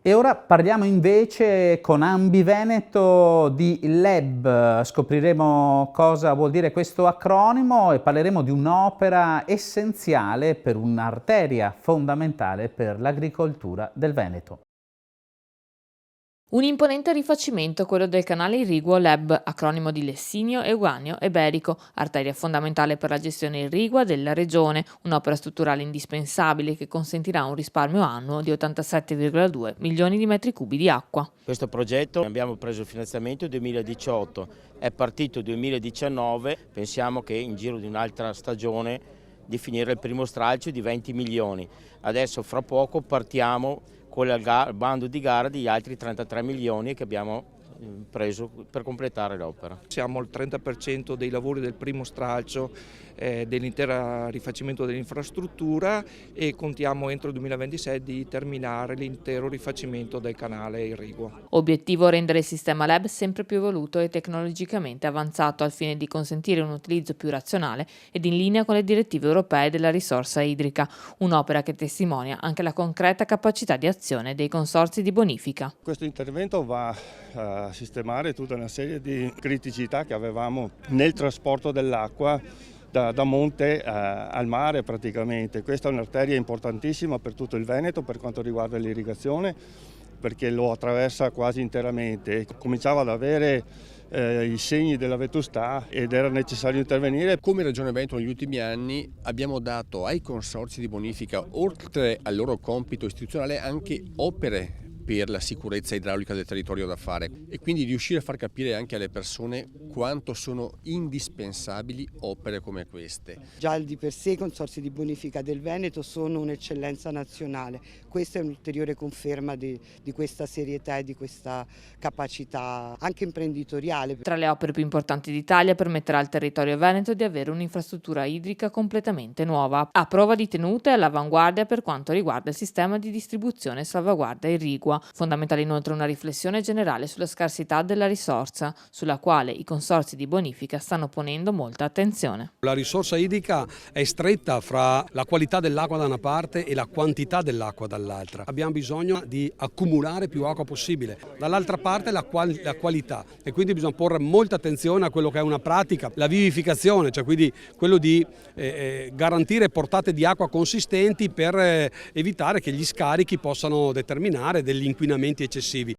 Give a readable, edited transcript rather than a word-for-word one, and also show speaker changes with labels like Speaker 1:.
Speaker 1: E ora parliamo invece con Ambi Veneto di LEB. Scopriremo cosa vuol dire questo acronimo e parleremo di un'opera essenziale per un'arteria fondamentale per l'agricoltura del Veneto.
Speaker 2: Un imponente rifacimento quello del canale irriguo LEB, acronimo di Lessinio Euganeo Eberico, arteria fondamentale per la gestione irrigua della regione, un'opera strutturale indispensabile che consentirà un risparmio annuo di 87,2 milioni di metri cubi di acqua.
Speaker 3: Questo progetto abbiamo preso il finanziamento nel 2018, è partito nel 2019, pensiamo che in giro di un'altra stagione di finire il primo stralcio di 20 milioni. Adesso fra poco partiamo con il bando di gara degli altri 33 milioni che abbiamo preso per completare l'opera.
Speaker 4: Siamo al 30% dei lavori del primo stralcio dell'intero rifacimento dell'infrastruttura e contiamo entro il 2026 di terminare l'intero rifacimento del canale irriguo.
Speaker 2: Obiettivo: rendere il sistema LEB sempre più evoluto e tecnologicamente avanzato al fine di consentire un utilizzo più razionale ed in linea con le direttive europee della risorsa idrica, un'opera che testimonia anche la concreta capacità di azione dei consorzi di bonifica.
Speaker 5: Questo intervento va a sistemare tutta una serie di criticità che avevamo nel trasporto dell'acqua da monte al mare praticamente. Questa è un'arteria importantissima per tutto il Veneto per quanto riguarda l'irrigazione, perché lo attraversa quasi interamente. Cominciava ad avere i segni della vetustà ed era necessario intervenire.
Speaker 6: Come Regione Veneto negli ultimi anni abbiamo dato ai consorzi di bonifica, oltre al loro compito istituzionale, anche opere per la sicurezza idraulica del territorio da fare e quindi riuscire a far capire anche alle persone quanto sono indispensabili opere come queste.
Speaker 7: Già di per sé i consorzi di bonifica del Veneto sono un'eccellenza nazionale, questa è un'ulteriore conferma di questa serietà e di questa capacità anche imprenditoriale.
Speaker 2: Tra le opere più importanti d'Italia, permetterà al territorio veneto di avere un'infrastruttura idrica completamente nuova, a prova di tenuta e all'avanguardia per quanto riguarda il sistema di distribuzione e salvaguardia irrigua. Fondamentale inoltre una riflessione generale sulla scarsità della risorsa, sulla quale i consorzi di bonifica stanno ponendo molta attenzione.
Speaker 8: La risorsa idrica è stretta fra la qualità dell'acqua da una parte e la quantità dell'acqua dall'altra. Abbiamo bisogno di accumulare più acqua possibile. Dall'altra parte la qualità e quindi bisogna porre molta attenzione a quello che è una pratica, la vivificazione, cioè quindi quello di garantire portate di acqua consistenti per evitare che gli scarichi possano determinare degli inquinamenti eccessivi.